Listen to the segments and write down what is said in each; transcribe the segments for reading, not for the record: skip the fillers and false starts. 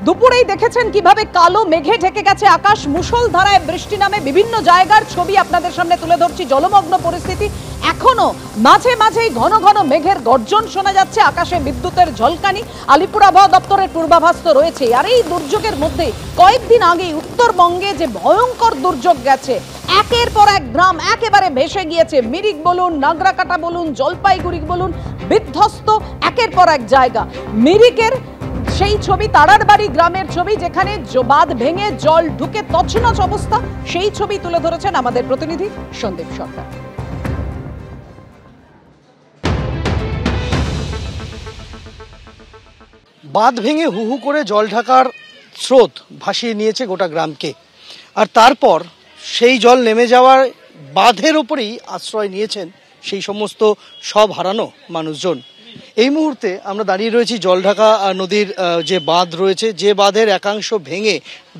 দুপুরেই দেখেছেন কিভাবে কালো মেঘে ঢেকে গেছে আকাশ, মুষলধারায় বৃষ্টি নামে বিভিন্ন জায়গার ছবি আপনাদের সামনে তুলে ধরছি। জলমগ্ন পরিস্থিতি, এখনো মাঝে মাঝেই ঘন ঘন মেঘের গর্জন শোনা যাচ্ছে, আকাশে বিদ্যুতের ঝলকানি। আলিপুর আবহাওয়া দপ্তরের পূর্বাভাস তো রয়েছে। আর এই দুর্যোগের মধ্যে কয়েকদিন আগেই উত্তরবঙ্গে যে ভয়ঙ্কর দুর্যোগ গেছে, একের পর এক গ্রাম একেবারে ভেসে গিয়েছে। মিরিক বলুন, নাগরাকাটা বলুন, জলপাইগুড়ি বলুন, বিধ্বস্ত একের পর এক জায়গা। মিরিকের সেই ছবি, তারারবাড়ি গ্রামের ছবি, যেখানে বাঁধ ভেঙে জল ঢুকে তছনছ অবস্থা, সেই ছবি তুলে ধরেছেন আমাদের প্রতিনিধি সন্দীপ সরকার। বাঁধ ভেঙে হু হু করে জল ঢাকার স্রোত ভাসিয়ে নিয়েছে গোটা গ্রামকে। আর তারপর সেই জল নেমে যাওয়ার বাঁধের ওপরেই আশ্রয় নিয়েছেন সেই সমস্ত সব হারানো মানুষজন। এই মুহূর্তে আমরা দাঁড়িয়ে রয়েছি জলঢাকা নদীর যে বাঁধ রয়েছে, যে বাঁধের একাংশ ভেঙে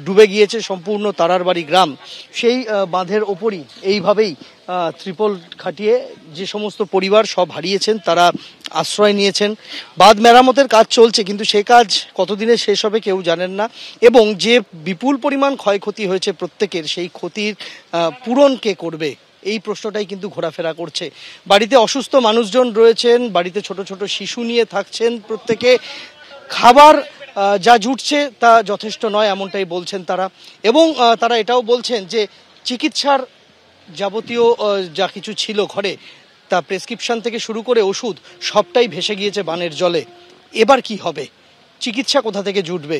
ডুবে গিয়েছে সম্পূর্ণ তারারবাড়ি গ্রাম। সেই বাঁধের ওপরই এইভাবেই ত্রিপল খাটিয়ে যে সমস্ত পরিবার সব হারিয়েছেন তারা আশ্রয় নিয়েছেন। বাঁধ মেরামতের কাজ চলছে, কিন্তু সে কাজ কতদিনে শেষ হবে কেউ জানেন না। এবং যে বিপুল পরিমাণ ক্ষয়ক্ষতি হয়েছে প্রত্যেকের, সেই ক্ষতির পূরণ কে করবে, এই প্রশ্নটাই কিন্তু ঘোরাফেরা করছে। বাড়িতে অসুস্থ মানুষজন রয়েছেন, বাড়িতে ছোট ছোট শিশু নিয়ে থাকছেন প্রত্যেকে। খাবার যা জুটছে তা যথেষ্ট নয়, এমনটাই বলছেন তারা। এবং তারা এটাও বলছেন যে চিকিৎসার যাবতীয় যা কিছু ছিল ঘরে, তা প্রেসক্রিপশন থেকে শুরু করে ওষুধ সবটাই ভেসে গিয়েছে বানের জলে। এবার কি হবে? চিকিৎসা কোথা থেকে জুটবে?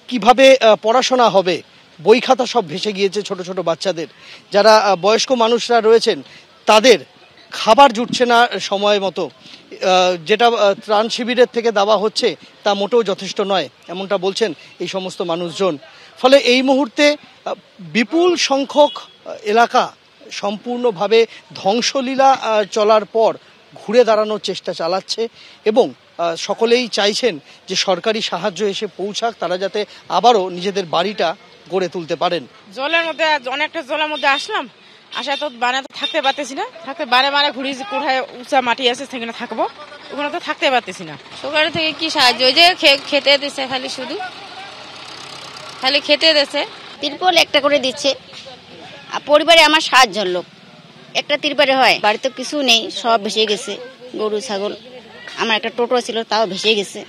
কিভাবে পড়াশোনা হবে? বই খাতা সব ভেসে গিয়েছে ছোট ছোট বাচ্চাদের। যারা বয়স্ক মানুষরা রয়েছেন তাদের খাবার জুটছে না সময় মতো, যেটা ত্রাণ শিবিরের থেকে দেওয়া হচ্ছে তা মোটেও যথেষ্ট নয়, এমনটা বলছেন এই সমস্ত মানুষজন। ফলে এই মুহূর্তে বিপুল সংখ্যক এলাকা সম্পূর্ণভাবে ধ্বংসলীলা চলার পর ঘুরে দাঁড়ানোর চেষ্টা চালাচ্ছে এবং সকলেই চাইছেন যে সরকারি সাহায্য এসে পৌঁছাক, তারা যাতে আবারও নিজেদের বাড়িটা গড়ে তুলতে পারেন। জলের মধ্যে অনেকটা জলের মধ্যে আসলাম, আসা তো বানাতে থাকতে পারতেছি না, থাকতে বারে ঘুরি কোথায় উঁচা মাটি আছে সেখানে থাকবো, ওখানে তো থাকতে পারতেছি না। সরকার থেকে কি সাহায্য? ওই যে খেতে দিচ্ছে, খালি খেতে দিচ্ছে, তিরপল একটা করে দিচ্ছে। পরিবারে আমার 7 জন লোক, একটা তিরপলে হয়। বাড়িতে কিছু নেই, সব ভেসে গেছে। গরু ছাগল, আমার একটা টোটো ছিল তাও ভেসে গেছে,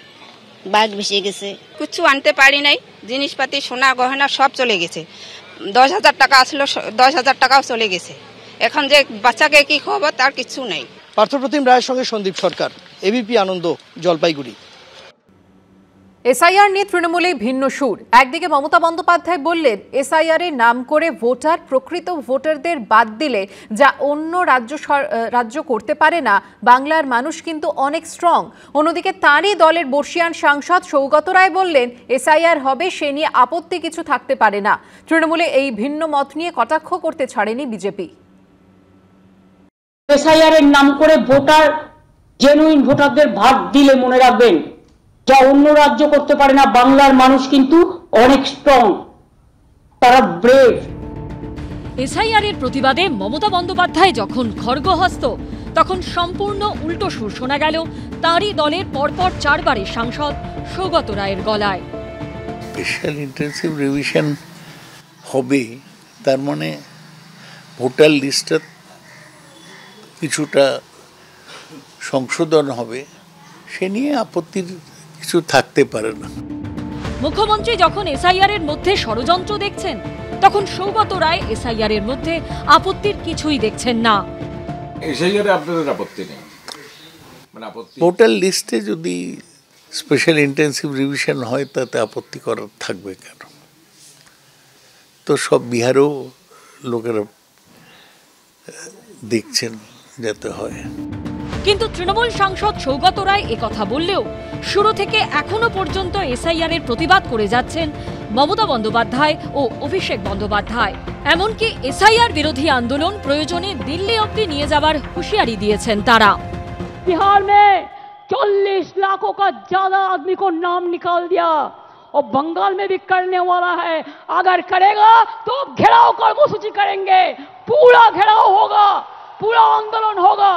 বাঘ ভেসে গেছে। কিছু আনতে পারি নাই, জিনিসপাতি সোনা গহনা সব চলে গেছে। 10,000 টাকা আসলো, 10,000 টাকাও চলে গেছে। এখন যে বাচ্চাকে কি খাবো তার কিছু নেই। পার্থপ্রতিম রায়ের সঙ্গে সন্দীপ সরকার, এবিপি আনন্দ, জলপাইগুড়ি। এসআইআর নিয়ে তৃণমূলে ভিন্ন সুর। একদিকে মমতা বন্দ্যোপাধ্যায় বললেন এসআইআর এর নাম করে ভোটার, প্রকৃত ভোটারদের বাদ দিলে যা অন্য রাজ্য করতে পারে না, বাংলার মানুষ কিন্তু অনেক স্ট্রং। অন্যদিকে তাঁরই দলের বর্ষিয়ান সাংসদ সৌগত রায় বললেন এসআইআর হবে, সে নিয়ে আপত্তি কিছু থাকতে পারে না। তৃণমূলে এই ভিন্ন মত নিয়ে কটাক্ষ করতে ছাড়েনি বিজেপি। এসআইআর এর নাম করে ভোটার, জেনুইন ভোটারদের ভাগ দিলে মনে রাখবেন যা অন্য রাজ্য করতে পারে না, বাংলার মানুষ কিন্তু অনেক স্ট্রং, তারা ব্রেভ। এসআইআর এর প্রতিবাদে মমতা বন্দ্যোপাধ্যায় যখন খড়গহস্ত, তখন সম্পূর্ণ উল্টো সুর শোনা গেল তারই দলের পরপর 4 বারের সাংসদ সৌগত রায়ের গলায়। স্পেশাল ইন্টেনসিভ রিভিশন হবে, তার মানে ভোটার লিস্টে কিছুটা সংশোধন হবে, সে নিয়ে আপত্তির কিছু থাকতে পারে না। মুখ্যমন্ত্রী যখন এসআইআর এর মধ্যে ষড়যন্ত্র দেখছেন, তখন সৌগত রায় এসআইআর এর মধ্যে আপত্তির কিছুই দেখছেন না। এসআইআর এ আপনাদের আপত্তি নেই, মানে আপত্তি ভোটার লিস্টে যদি স্পেশাল ইন্টেনসিভ রিভিশন হয় তাতে আপত্তি করার থাকবে কেন? তো সব বিহারেও লোকেরা দেখছেন যাতে হয়। কিন্তু তৃণমূল সাংসদ সৌগত রায় একথা বললেও শুরু থেকে এখনো পর্যন্ত এসআইআর এর প্রতিবাদ করে যাচ্ছেন মমতা বন্দ্যোপাধ্যায় ও অভিষেক বন্দ্যোপাধ্যায়। এমনকি এসআইআর বিরোধী আন্দোলন প্রয়োজনে দিল্লি অবধি নিয়ে যাবার হুঁশিয়ারি দিয়েছেন তারা। बिहार में 40 लाखों का ज्यादा आदमी को नाम निकाल दिया और बंगाल में भी करने वाला है। अगर करेगा तो घेराव कर्मसूची करेंगे, पूरा घेराव होगा, पूरा आंदोलन होगा।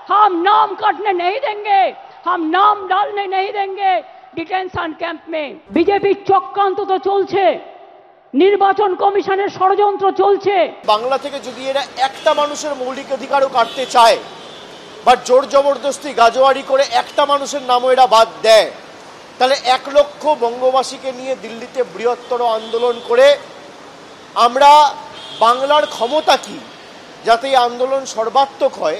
हम नाम काटने नहीं देंगे, हम नाम डालने नहीं देंगे। ডিটেনশন ক্যাম্প में बीजेपी চক্রান্ত তো চলছে, নির্বাচন কমিশনের ষড়যন্ত্র চলছে। বাংলা থেকে যদি এরা একটা মানুষের মৌলিক অধিকারও কাটতে চায় বা জোর জবরদস্তি গাজোয়ারি করে একটা মানুষের নামও এরা বাদ দেয়, তাহলে 1 লক্ষ বঙ্গবাসীকে নিয়ে দিল্লিতে বৃহত্তর আন্দোলন করে আমরা বাংলার ক্ষমতা কি, যাতে এই আন্দোলন সর্বাত্মক হয়,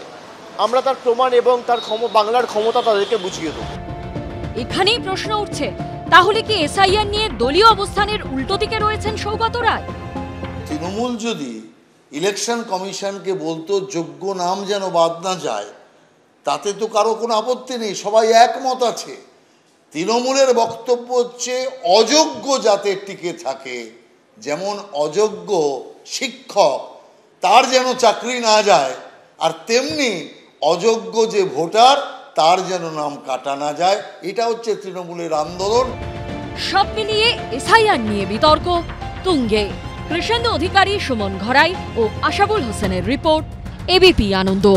আমরা তার প্রমাণ এবং তার বাংলার ক্ষমতা তাদেরকে বুঝিয়ে দেব। এখানেই প্রশ্ন উঠছে, তাহলে কি এসআইআর নিয়ে দলীয় অবস্থানের উল্টো দিকে রয়েছেন সৌগত রায়? তৃণমূল যদি ইলেকশন কমিশনকে বলতো যোগ্য নাম যেন বাদ না যায়, তাতে তো কারো কোনো আপত্তি নেই, সবাই একমত আছে। তৃণমূলের বক্তব্য হচ্ছে অযোগ্য যাতে টিকে থাকে, যেমন অযোগ্য শিক্ষক তার যেন চাকরি না যায়, আর তেমনি অযোগ্য যে ভোটার তার যেন নাম কাটা না যায়। এটা হচ্ছে তৃণমূলের আন্দোলন। সব মিলিয়ে এসআইআর নিয়ে বিতর্ক তুঙ্গে। কৃষ্ণেন্দু অধিকারী, সুমন ঘরাই ও আশাবুল হোসেনের রিপোর্ট, এবিপি আনন্দ।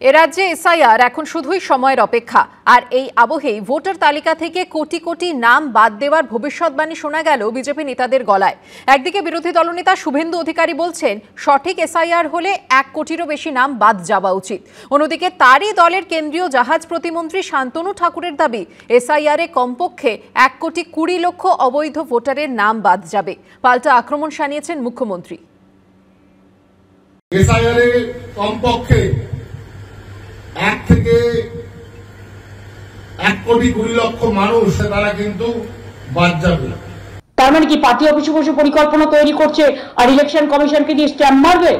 এ রাজ্যে এসআইআর এখন শুধুই সময়ের অপেক্ষা, আর এই আবহেই ভোটার তালিকা থেকে কোটি কোটি নাম বাদ দেওয়ার ভবিষ্যৎবাণী শোনা গেল বিজেপি নেতাদের গলায়। একদিকে বিরোধী দলনেতা শুভেন্দু অধিকারী বলছেন সঠিক এসআইআর হলে 1 কোটিরও বেশি নাম বাদ যাওয়া উচিত। অন্যদিকে তারই দলের কেন্দ্রীয় জাহাজ প্রতিমন্ত্রী শান্তনু ঠাকুরের দাবি এসআইআরে কমপক্ষে 1,20,00,000 অবৈধ ভোটারের নাম বাদ যাবে। পাল্টা আক্রমণ শানিয়েছেন মুখ্যমন্ত্রী। এসআইআরে কমপক্ষে 1 থেকে 1,20,00,000 মানুষ তারা কিন্তু বাদ যাবে। তার মানে কি পার্টি অফিসে বসে পরিকল্পনা তৈরি করছে আর ইলেকশন কমিশনকে দিয়ে স্ট্যাম্প মারবে?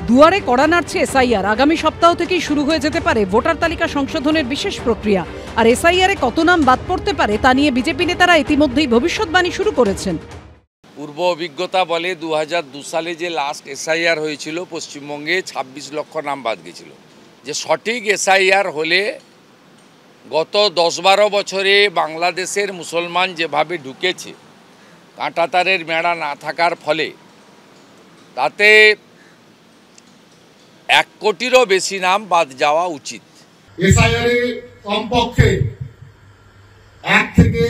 দুয়ারে কড়া নাড়ছে এসআইআর। আগামী সপ্তাহ থেকেই শুরু হয়ে যেতে পারে ভোটার তালিকা সংশোধনের বিশেষ প্রক্রিয়া। আর এসআইআরে কত নাম বাদ পড়তে পারে তা নিয়ে বিজেপি নেতারা ইতিমধ্যেই ভবিষ্যৎবাণী শুরু করেছেন। পূর্ব অভিজ্ঞতা বলে 2002 সালে যে লাস্ট এসআইআর হয়েছিল পশ্চিমবঙ্গে 26 লক্ষ নাম বাদ গেছিল। যে সঠিক এসআইআর হলে গত 10-12 বছরে বাংলাদেশের মুসলমান যেভাবে ঢুকেছে কাঁটাতারের মেড়া না থাকার ফলে, তাতে 1 কোটিরও বেশি নাম বাদ যাওয়া উচিত। এসআইআরে কমপক্ষে 1 থেকে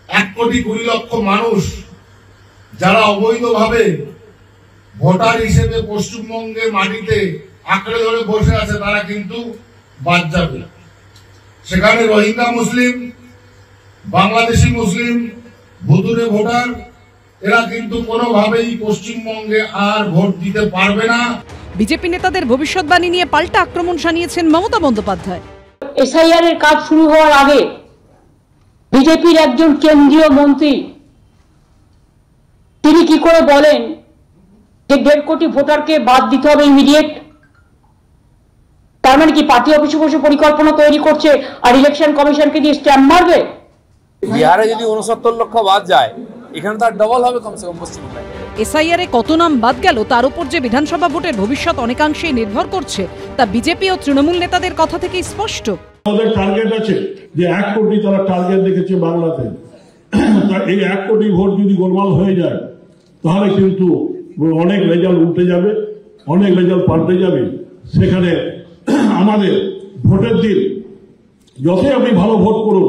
1,20,00,000 মানুষ যারা অবৈধভাবে ভোটার হিসেবে পশ্চিমবঙ্গের মাটিতে আঁকড়ে ধরে বসে আছে তারা কিন্তু বাদ যাবে। সেখানে রোহিঙ্গা মুসলিম, বাংলাদেশি মুসলিম, ভুতুরে ভোটার এরা কিন্তু কোনোভাবেই পশ্চিমবঙ্গে আর ভোট দিতে পারবে না। বিজেপি নেতাদের ভবিষ্যৎবাণী নিয়ে পাল্টা আক্রমণ শানিয়েছেন মমতা বন্দ্যোপাধ্যায়। এসআইআর এর কাজ শুরু হওয়ার আগে বিজেপির একজন কেন্দ্রীয় মন্ত্রী তিনি কি করে বলেন যে 1.5 কোটি ভোটারকে বাদ দিতে হবে ইমিডিয়েট? তার মানে কি পার্টি অফিসে বসে পরিকল্পনা তৈরি করছে আর ইলেকশন কমিশনকে দিয়ে স্ট্যাম্প মারবে? বিহারে যদি 69 লক্ষ বাদ যায়, এখানে তার ডবল হবে কমসে কম পশ্চিমবঙ্গে। এসআইআরে কত নাম বাদ গেল তার উপর যে বিধানসভা ভোটের ভবিষ্যৎ অনেকাংশেই নির্ভর করছে তা বিজেপি ও তৃণমূল নেতাদের কথা থেকেই স্পষ্ট। তাদের টার্গেট আছে যে 1 কোটি তারা টার্গেট দেখেছে বাংলাতে। এই 1 কোটি ভোট যদি গোলমাল হয়ে যায় তাহলে কিন্তু অনেক রেজাল্ট উল্টে যাবে, অনেক রেজাল্ট পাল্টে যাবে। সেখানে আমাদের ভোটের দিন যতই আপনি ভালো ভোট করুন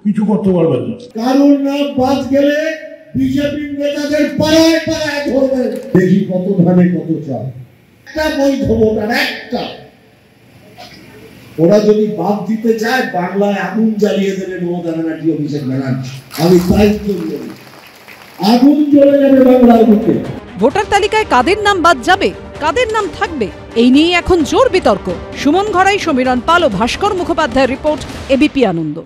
কিছু করতে পারবেন না। কারোর নাম বাদ গেলে বিজেপি নেতাদের পাড়ায় পাড়ায় ধরবে, দেখি কত ধানে কত চাল। একটা বৈধ ভোটার একটা, ওরা যদি বাদ দিতে চায় বাংলায় আগুন জ্বালিয়ে দেবে মমতা ব্যানার্জি, অভিষেক ব্যানার্জি। আমি তাই বলি, আগুন জ্বলে যাবে বাংলার বুকে। ভোটার তালিকায় কাদের নাম বাদ যাবে, কাদের নাম থাকবে, এই নিয়ে এখন জোর বিতর্ক। সুমন ঘরাই, সমীরণ পাল ও ভাস্কর মুখোপাধ্যায়ের রিপোর্ট, এবিপি আনন্দ।